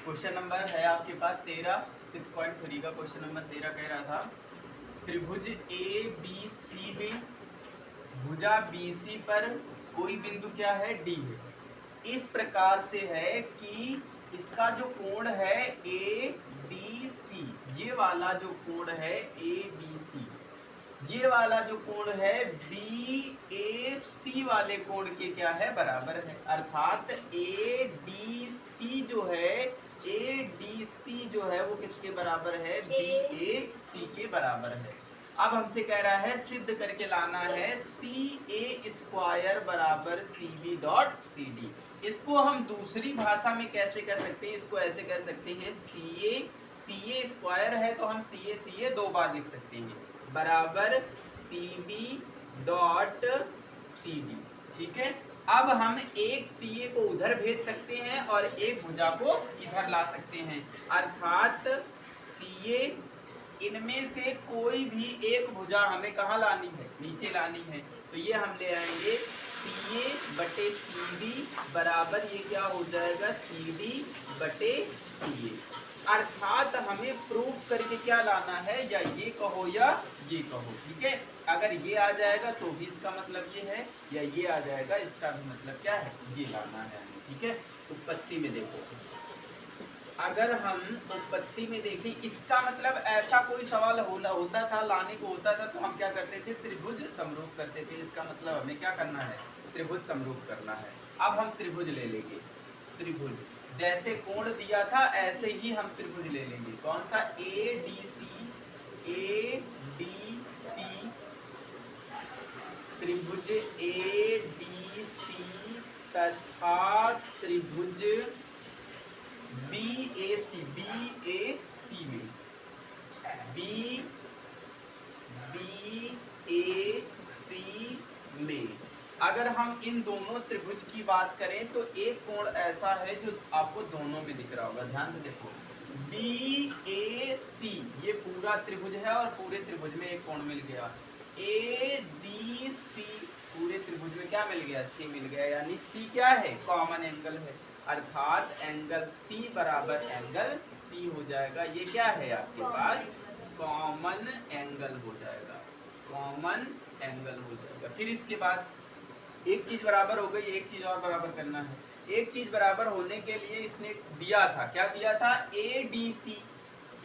Question number है आपके पास 13, 6.3 का क्वेश्चन नंबर 13 कह रहा था त्रिभुज ए बी सी में भुजा BC पर कोई बिंदु क्या है D है। इस प्रकार से है कि इसका जो कोण है ABC, ये वाला जो कोण है ABC, ये वाला जो कोण है BAC वाले कोण के क्या है बराबर है। अर्थात ADC जो है ADC जो है वो किसके बराबर है BAC के बराबर है। अब हमसे कह रहा है सिद्ध करके लाना है CA² बराबर CB डॉट CD। इसको हम दूसरी भाषा में कैसे कह सकते हैं, इसको ऐसे कह सकते हैं CA है तो हम CA दो बार लिख सकते हैं बराबर CB डॉट CD। ठीक है, अब हम एक CA को उधर भेज सकते हैं और एक भुजा को इधर ला सकते हैं। अर्थात CA इनमें से कोई भी एक भुजा हमें कहाँ लानी है, नीचे लानी है। तो ये हम ले आएंगे CA बटे CD बराबर ये क्या हो जाएगा CD बटे CA। अर्थात हमें प्रूफ करके क्या लाना है, या ये कहो या ये कहो। ठीक है, अगर ये आ जाएगा तो भी इसका मतलब ये है, या ये आ जाएगा इसका भी मतलब क्या है, ये लाना है हमें। ठीक है, उत्पत्ति में देखो, अगर हम उत्पत्ति में देखें इसका मतलब ऐसा कोई सवाल होता था, लाने को होता था तो हम क्या करते थे, त्रिभुज समरूप करते थे। इसका मतलब हमें क्या करना है, त्रिभुज समरूप करना है। अब हम त्रिभुज ले लेंगे, त्रिभुज जैसे कोण दिया था ऐसे ही हम त्रिभुज ले लेंगे। कौन सा, ADC, त्रिभुज ADC तथा त्रिभुज BAC में BAC में अगर हम इन दोनों त्रिभुज की बात करें तो एक कोण ऐसा है जो आपको दोनों में दिख रहा होगा, ध्यान से देखो। BAC ये पूरा त्रिभुज है और पूरे त्रिभुज में एक कोण मिल गया। ADC पूरे त्रिभुज में क्या मिल गया, C मिल गया, यानी C क्या है, कॉमन एंगल है। अर्थात एंगल C बराबर एंगल C हो जाएगा। ये क्या है आपके पास, कॉमन एंगल हो जाएगा, कॉमन एंगल हो जाएगा। फिर इसके बाद एक चीज बराबर हो गई, एक चीज और बराबर करना है। एक चीज बराबर होने के लिए इसने दिया था, क्या दिया था, ADC।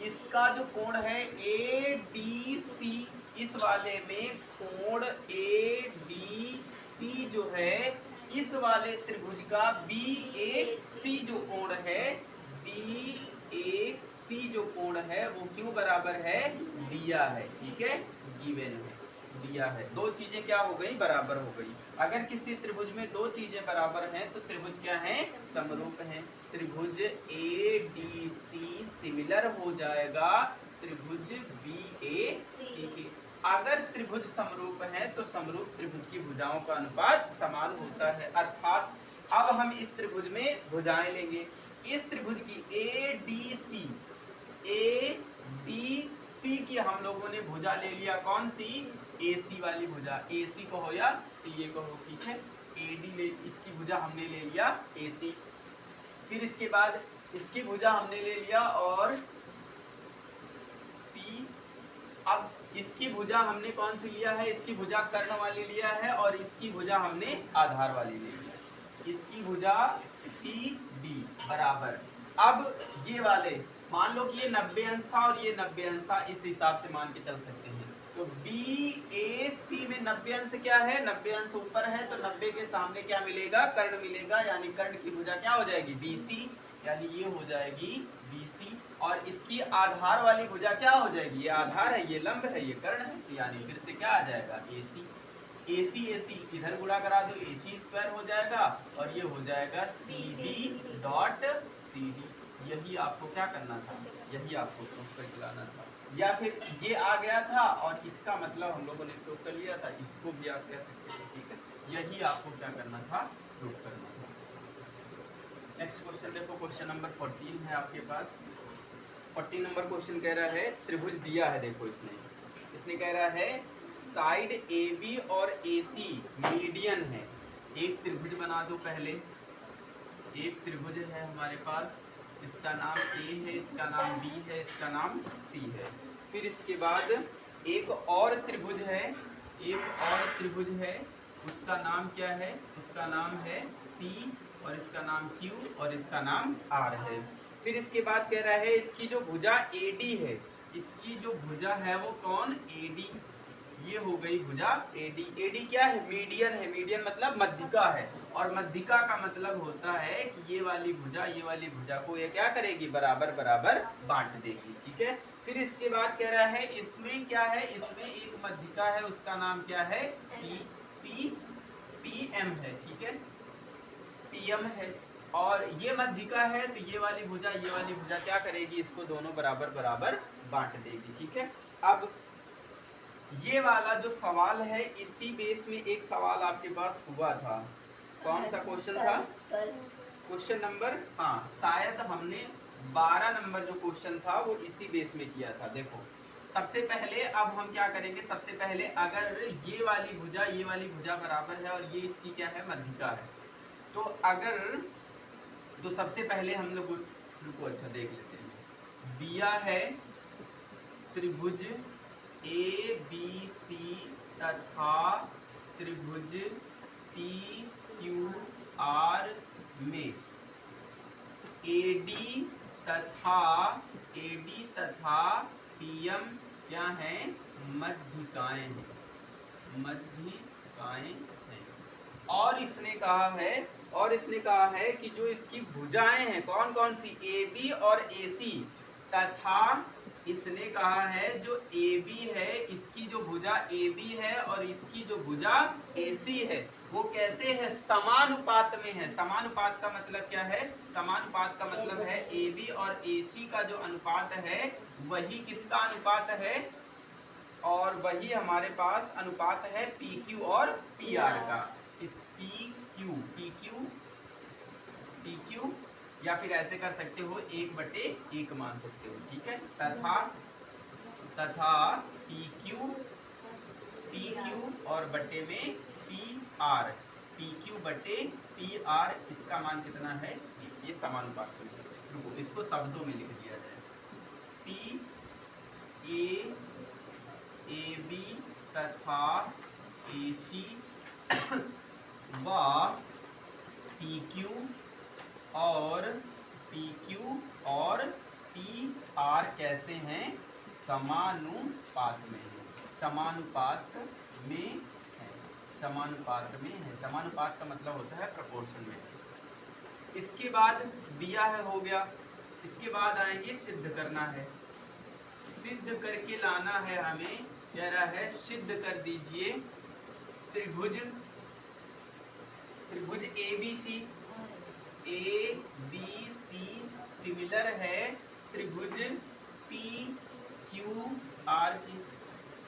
इसका जो कोण है ADC, इस वाले में कोण ADC जो है इस वाले त्रिभुज का BAC जो कोण है, BAC जो कोण है वो क्यों बराबर है, दिया है। ठीक है, गिवन है, दिया है। दो चीजें क्या हो गई, बराबर हो गई। अगर किसी त्रिभुज में दो चीजें बराबर हैं तो त्रिभुज क्या है, समरूप है। त्रिभुज ADC सिमिलर हो जाएगा त्रिभुज BAC के। अगर त्रिभुज समरूप है तो समरूप त्रिभुज की भुजाओं का अनुपात समान होता है। अर्थात अब हम इस त्रिभुज में भुजाएं लेंगे। इस त्रिभुज की ADC की हम लोगों ने भुजा ले लिया, कौन सी, AC वाली भुजा। AC कहो या CA कहो, ठीक है। AD ले, इसकी भुजा हमने ले लिया AC। फिर इसके बाद इसकी भुजा हमने ले लिया और C। अब इसकी भुजा हमने कौन सी लिया है, इसकी भुजा कर्ण वाली लिया है और इसकी भुजा हमने आधार वाली ले लिया। इसकी भुजा CD बराबर, अब ये वाले मान लो कि ये 90 अंश था और ये 90 अंश था, इस हिसाब से मान के चल सकते हैं। तो BAC में 90 अंश क्या है, 90 अंश ऊपर है तो 90 के सामने क्या मिलेगा, कर्ण मिलेगा, यानी कर्ण की भुजा क्या हो जाएगी, BC, यानी ये हो जाएगी BC। और इसकी आधार वाली भुजा क्या हो जाएगी, ये आधार है, ये लंब है, ये कर्ण है, तो यानी फिर से क्या आ जाएगा, AC। AC इधर गुणा करा दो, AC² हो जाएगा और ये हो जाएगा CB डॉट CD। यही आपको क्या करना था, यही आपको प्रूफ करके लाना था। या फिर ये आ गया था और इसका मतलब हम लोगों ने प्रूफ कर लिया था, इसको भी आप कह सकते हैं। ठीक है, यही आपको क्या करना था, प्रूफ करना था। नेक्स्ट क्वेश्चन देखो, क्वेश्चन नंबर 14 है आपके पास। 14 नंबर क्वेश्चन कह रहा है, त्रिभुज दिया है, देखो इसने कह रहा है साइड AB और AC मीडियन है। एक त्रिभुज बना दो पहले, एक त्रिभुज है हमारे पास इसका नाम ए है, इसका नाम बी है, इसका नाम सी है। फिर इसके बाद एक और त्रिभुज है, एक और त्रिभुज है, उसका नाम क्या है? उसका नाम है पी, और इसका नाम क्यू, और इसका नाम आर है। फिर इसके बाद कह रहा है इसकी जो भुजा एडी है, इसकी जो भुजा है वो कौन? एडी। ये हो गई भुजा एडी। एडी क्या है? मीडियन है। मीडियन मतलब मध्यिका है, और मध्यिका का मतलब होता है कि ये वाली भुजा को ये क्या करेगी? बराबर बराबर बांट देगी। ठीक है। फिर इसके बाद कह रहा है इसमें क्या है? इसमें एक मध्यिका है, उसका नाम क्या है? पी एम है। ठीक है, पीएम है। और ये मध्यिका है, तो ये वाली भुजा क्या करेगी? इसको दोनों बराबर बराबर बांट देगी। ठीक है। अब ये वाला जो सवाल है, इसी बेस में एक सवाल आपके पास हुआ था। कौन सा क्वेश्चन था? क्वेश्चन नंबर, हाँ, शायद हमने 12 नंबर जो क्वेश्चन था वो इसी बेस में किया था। देखो, सबसे पहले अब हम क्या करेंगे? सबसे पहले अगर ये वाली भुजा बराबर है और ये इसकी क्या है? मध्यिका है। तो अगर, तो सबसे पहले हम लोग रुको, अच्छा देख लेते हैं। दिया है त्रिभुज ए बी सी तथा त्रिभुज पी क्यू आर में एडी तथा पीएम क्या है? मध्यिकाएं हैं, मध्यिकाएं हैं। और इसने कहा है कि जो इसकी भुजाएं हैं कौन कौन सी? ए बी और ए सी, तथा इसने कहा है जो ए बी है, इसकी जो भुजा ए बी है और इसकी जो भुजा ए सी है वो कैसे है? समानुपात में है। समानुपात का मतलब क्या है? समानुपात का मतलब है ए बी और ए सी का जो अनुपात है वही किसका अनुपात है? और वही हमारे पास अनुपात है पी क्यू और पी आर का। इस पी क्यू या फिर ऐसे कर सकते हो 1/1 मान सकते हो। ठीक है। तथा पी क्यू और बटे में पी क्यू बटे पी आर, इसका मान कितना है? ये समानुपात में है। रुको, इसको शब्दों में लिख दिया जाए। पी ए बी तथा ए सी व पी क्यू और पी आर कैसे हैं? समानुपात में है। समानुपात में है। समानुपात का मतलब होता है प्रोपोर्शन में। इसके बाद दिया है, हो गया। इसके बाद आएंगे सिद्ध करना है। सिद्ध करके लाना है हमें। कह रहा है सिद्ध कर दीजिए त्रिभुज ए बी सी सिमिलर है त्रिभुज पी क्यू आर की।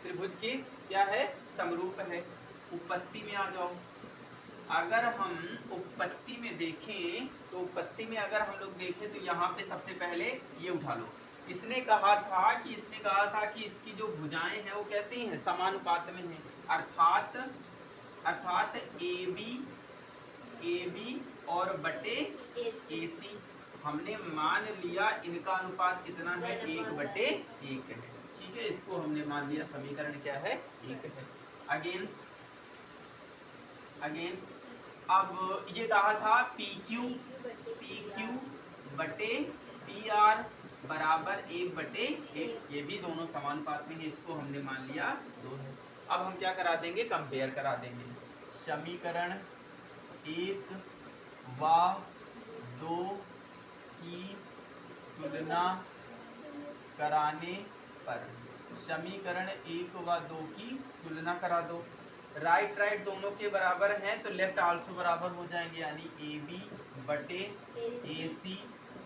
त्रिभुज की क्या है? समरूप है। उत्पत्ति में आ जाओ। अगर हम उत्पत्ति में देखें तो उत्पत्ति में अगर हम लोग देखें तो यहाँ पे सबसे पहले ये उठा लो। इसने कहा था कि इसकी जो भुजाएं हैं वो कैसी हैं? समानुपात में हैं। अर्थात ए बी और बटे ए सी। हमने मान लिया इनका अनुपात कितना है? 1/1 है। ठीक है, इसको हमने मान लिया। समीकरण क्या है? 1 है। अगेन अब ये कहा था पी क्यू बटे पी आर बराबर 1/1। ये भी दोनों समानुपात में है, इसको हमने मान लिया 2 है। अब हम क्या करा देंगे? कंपेयर करा देंगे। समीकरण 1 व 2 की तुलना कराने पर, समीकरण 1 व 2 की तुलना करा दो। राइट दोनों के बराबर हैं तो लेफ्ट आल्सो बराबर हो जाएंगे, यानी ए बी बटे ए सी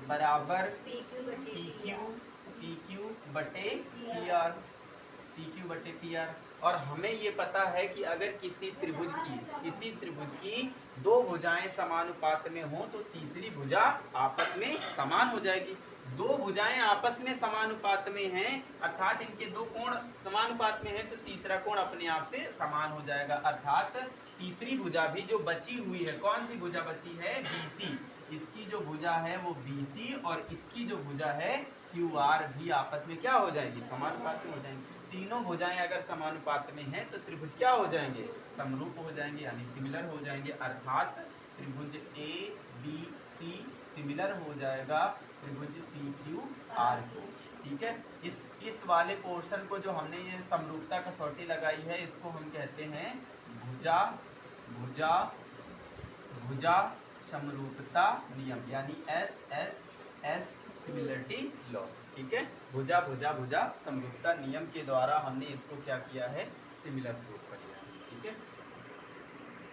बराबर पी क्यू बटे पी आर। और हमें ये पता है कि अगर किसी त्रिभुज की 2 भुजाएं समानुपात में हो तो तीसरी भुजा आपस में समान हो जाएगी। 2 भुजाएं आपस में समानुपात में हैं, अर्थात इनके 2 कोण समानुपात में हैं, तो तीसरा कोण अपने आप से समान हो जाएगा। अर्थात तीसरी भुजा भी जो बची हुई है, कौन सी भुजा बची है? BC। इसकी जो भुजा है वो BC और इसकी जो भुजा है QR भी आपस में क्या हो जाएगी, समानुपात में हो जाएंगी। तीनों भुजाएं अगर समानुपात में हैं तो त्रिभुज क्या हो जाएंगे, समरूप हो जाएंगे, यानी सिमिलर हो जाएंगे। अर्थात त्रिभुज ABC सिमिलर हो जाएगा त्रिभुज PQR को। ठीक है, इस वाले पोर्शन को जो हमने ये समरूपता कसौटी लगाई है, इसको हम कहते हैं भुजा भुजा भुजा समरूपता नियम, यानी SSS सिमिलरिटी लॉ। ठीक है, भुजा भुजा भुजा समरूपता नियम के द्वारा हमने इसको क्या किया है, सिमिलर प्रूफ कर लिया। ठीक है।